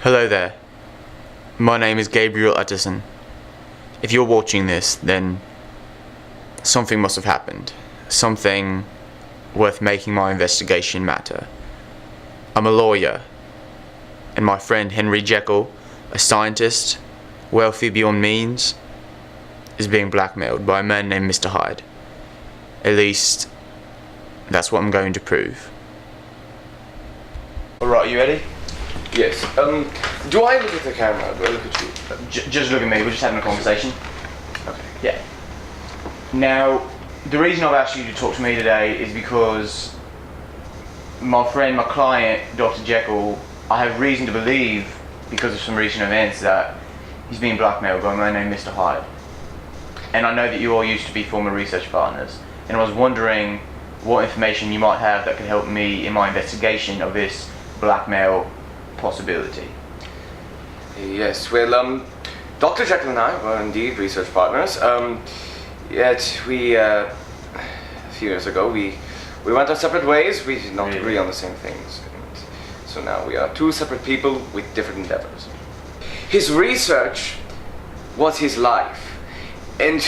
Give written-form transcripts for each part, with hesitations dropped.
Hello there. My name is Gabriel Utterson. If you're watching this, then something must have happened. Something worth making my investigation matter. I'm a lawyer, and my friend Henry Jekyll, a scientist, wealthy beyond means, is being blackmailed by a man named Mr. Hyde. At least, that's what I'm going to prove. Alright, you ready? Yes. Do I look at the camera? Do I look at you? Just look at me, we're just having a conversation. Okay. Yeah. Now, the reason I've asked you to talk to me today is because my friend, my client, Dr. Jekyll, I have reason to believe, because of some recent events, that he's being blackmailed by a man named Mr. Hyde. And I know that you all used to be former research partners, and I was wondering what information you might have that could help me in my investigation of this blackmail possibility. Yes, well, Dr. Jekyll and I were indeed research partners. Yet we, a few years ago, we went our separate ways. We did not agree on the same things. And so now we are two separate people with different endeavors. His research was his life. And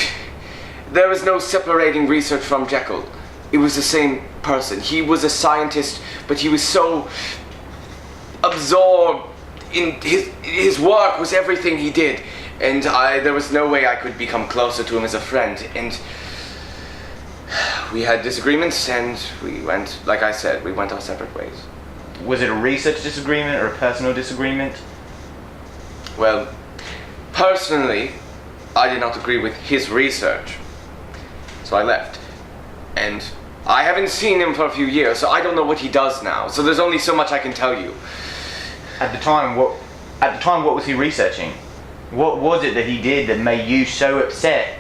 there is no separating research from Jekyll. It was the same person. He was a scientist, but he was so absorbed in his work was everything he did, and there was no way I could become closer to him as a friend. And we had disagreements, and we went, like I said, we went our separate ways. Was it a research disagreement or a personal disagreement? Well, personally, I did not agree with his research, so I left. And I haven't seen him for a few years, so I don't know what he does now. So there's only so much I can tell you. At the time, what was he researching? What was it that he did that made you so upset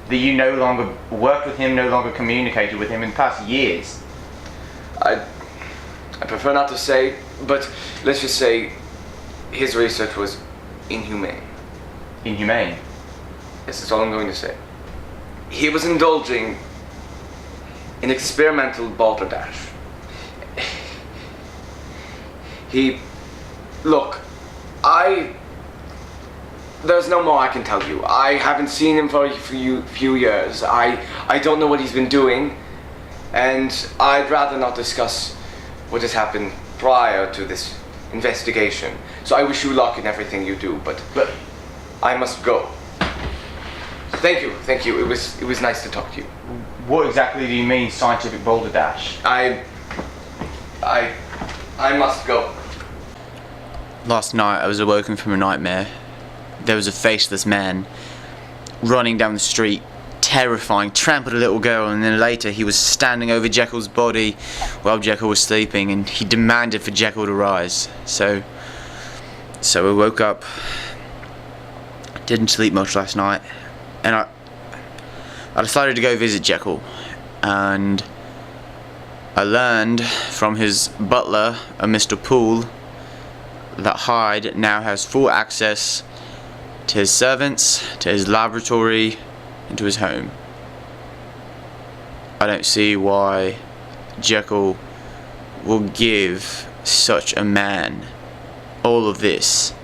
that you no longer worked with him, no longer communicated with him in the past years? I prefer not to say, but let's just say his research was inhumane. Inhumane? Yes, that's all I'm going to say. He was indulging in experimental balderdash. Look, there's no more I can tell you. I haven't seen him for a few years. I don't know what he's been doing, and I'd rather not discuss what has happened prior to this investigation. So I wish you luck in everything you do, but I must go. Thank you. It was nice to talk to you. What exactly do you mean, scientific balderdash? I must go. Last night I was awoken from a nightmare. There was a faceless man running down the street, terrifying, trampled a little girl, and then later he was standing over Jekyll's body while Jekyll was sleeping, and he demanded for Jekyll to rise. So I woke up, didn't sleep much last night, and I decided to go visit Jekyll, and I learned from his butler, a Mr. Poole, that Hyde now has full access to his servants, to his laboratory, and to his home. I don't see why Jekyll will give such a man all of this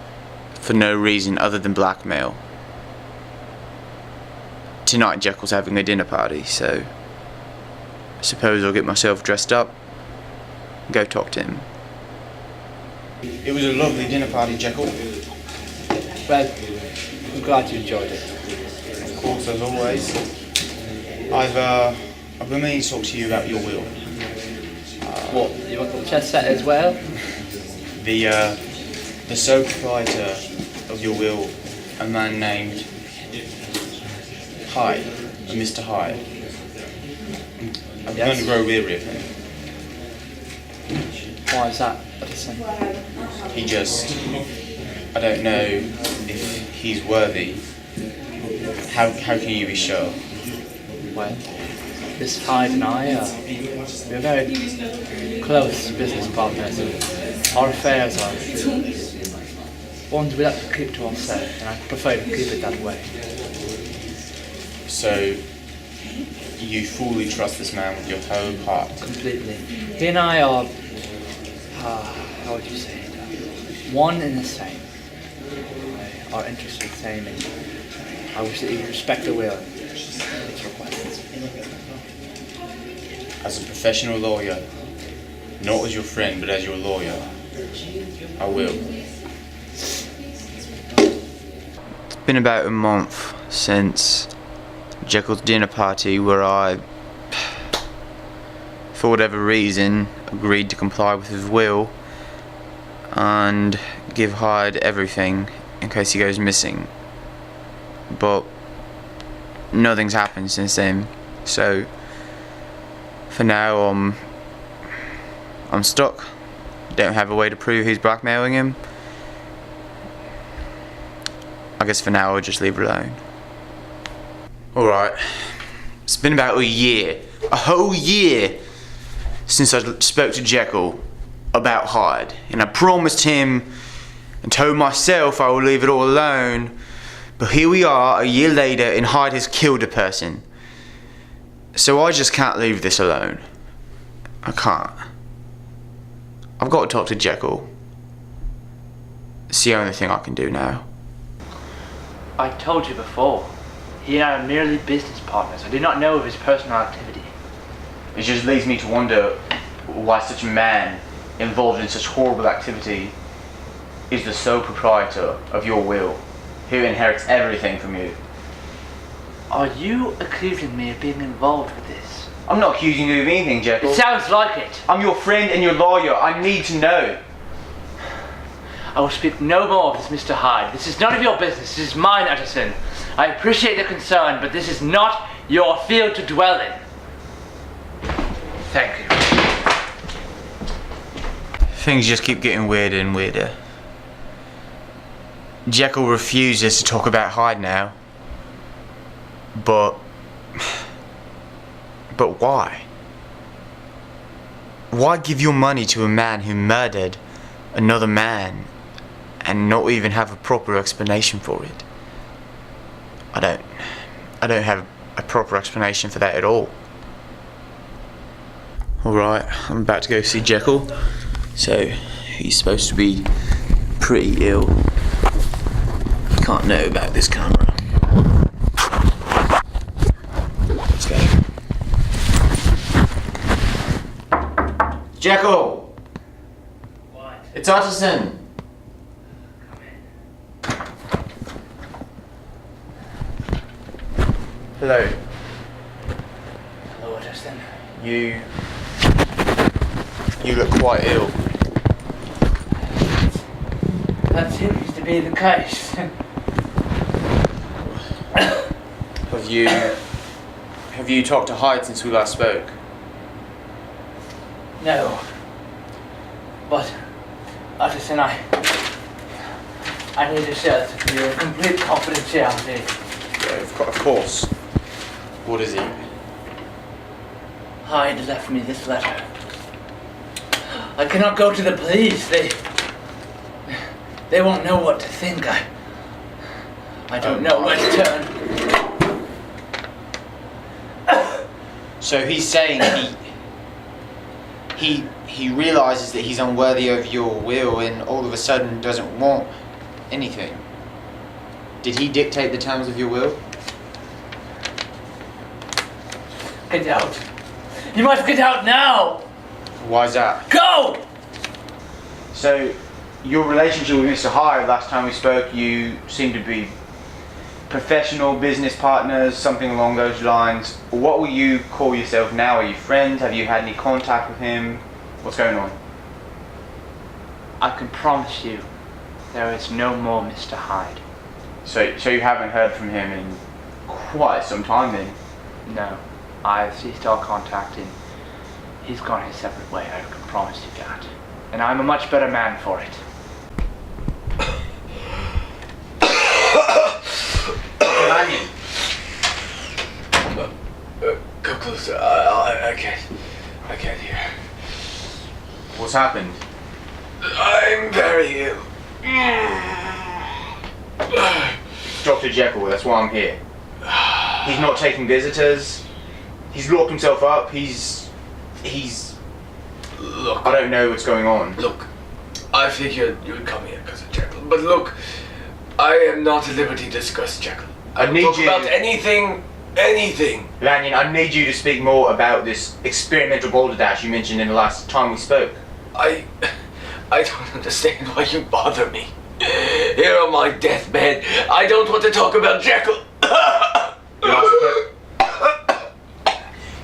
for no reason other than blackmail. Tonight Jekyll's having a dinner party, so I suppose I'll get myself dressed up and go talk to him. It was a lovely dinner party, Jekyll. Well, I'm glad you enjoyed it. Of course, as always. I've been meaning to talk to you about your will. What, you want the chess set as well? The sole proprietor of your will, a man named Hyde, Mr. Hyde. I'm going to grow weary of him. Why is that? I don't know if he's worthy. How can you be sure? Well, this Hyde and I we're very close business partners, and our affairs are ones we like to keep to ourselves, and I prefer to keep it that way. So, you fully trust this man with your whole heart? Completely. He and I are, how would you say it? one and the same. Our interests are the same, and I wish that you would respect the will and its requests. As a professional lawyer, not as your friend, but as your lawyer, I will. It's been about a month since Jekyll's dinner party where I, for whatever reason, agreed to comply with his will and give Hyde everything in case he goes missing. But nothing's happened since then, so for now I'm stuck. Don't have a way to prove he's blackmailing him. I guess for now I'll just leave it alone. Alright, it's been about a year, a whole year, since I spoke to Jekyll about Hyde, and I promised him and told myself I will leave it all alone, but here we are a year later and Hyde has killed a person. So I just can't leave this alone. I can't. I've got to talk to Jekyll. It's the only thing I can do now. I told you before, he and I are merely business partners. I do not know of his personal activity. It just leads me to wonder why such a man involved in such horrible activity is the sole proprietor of your will, who inherits everything from you. Are you accusing me of being involved with this? I'm not accusing you of anything, Jekyll. It sounds like it. I'm your friend and your lawyer. I need to know. I will speak no more of this, Mr. Hyde. This is none of your business. This is mine, Utterson. I appreciate the concern, but this is not your field to dwell in. Thank you. Things just keep getting weirder and weirder. Jekyll refuses to talk about Hyde now. But why? Why give your money to a man who murdered another man and not even have a proper explanation for it? I don't have a proper explanation for that at all. Alright, I'm about to go see Jekyll. So, he's supposed to be pretty ill. Can't know about this camera. Let's go. Jekyll! What? It's Utterson! Hello. Hello, Utterson. You look quite ill. That seems to be the case. Have you talked to Hyde since we last spoke? No. But, Utterson, I need to share this with you in complete confidentiality. Yeah, of course. What is it? Hyde left me this letter. I cannot go to the police. They won't know what to think. I don't know where to turn. So he's saying he realizes that he's unworthy of your will and all of a sudden doesn't want anything. Did he dictate the terms of your will? Get out. You must get out now. Why's that? Go! So, your relationship with Mr. Hyde, last time we spoke, you seemed to be professional business partners, something along those lines. What will you call yourself now? Are you friends? Have you had any contact with him? What's going on? I can promise you, there is no more Mr. Hyde. So you haven't heard from him in quite some time then? No, I've ceased all contact and he's gone his separate way, I can promise you that. And I'm a much better man for it. Come closer. I can't hear. What's happened? I'm very ill. Dr. Jekyll, that's why I'm here. He's not taking visitors. He's locked himself up. He's... Look. I don't know what's going on. Look, I I figured you'd come here because of Jekyll. But look, I am not at liberty to discuss Jekyll. I need talk you- about anything. Lanyon, I need you to speak more about this experimental boulder dash you mentioned in the last time we spoke. I don't understand why you bother me. Here on my deathbed, I don't want to talk about Jekyll.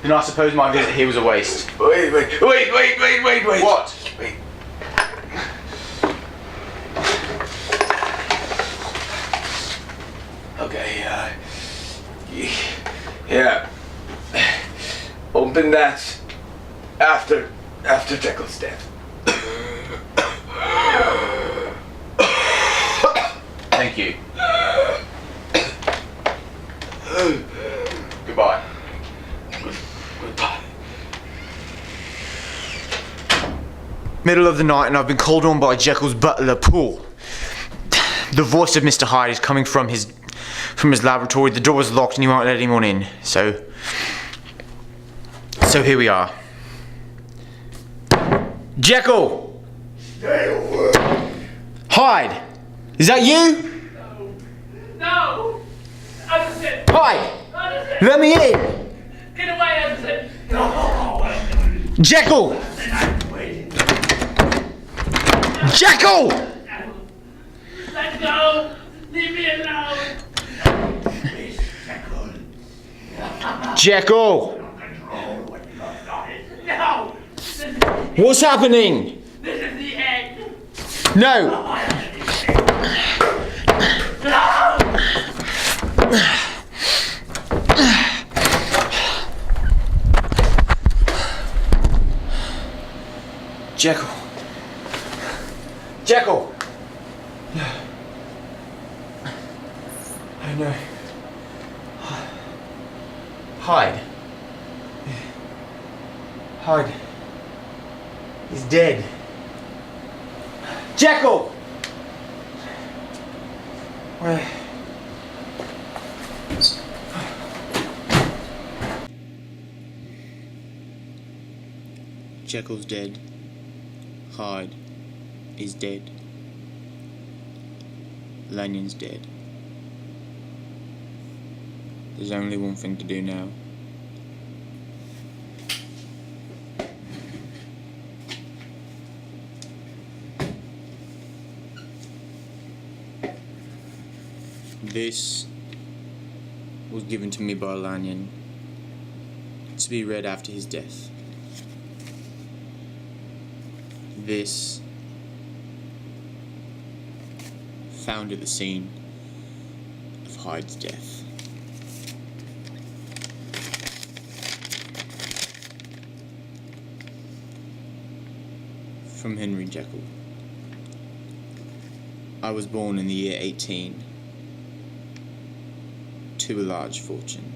Then I suppose my visit here was a waste. Wait. What? Wait. Okay, yeah. Open that after Jekyll's death. Thank you. Goodbye. Goodbye. Middle of the night and I've been called on by Jekyll's butler, Paul. The voice of Mr. Hyde is coming from his laboratory. The door is locked and he won't let anyone in. So here we are. Jekyll! Hyde! Is that you? No! Anderson! Hyde! Anderson! Let me in! Get away, Anderson! Jekyll! Jekyll! Let go! Leave me alone! Jekyll! No! What's happening? This is the end! No! Jekyll. Jekyll! Oh no. Hyde. Hyde. He's dead. Jekyll! Where? Jekyll's dead. Hyde is dead. Lanyon's dead. There's only one thing to do now. This was given to me by Lanyon to be read after his death. This found at the scene of Hyde's death. From Henry Jekyll. I was born in the year 18 to a large fortune.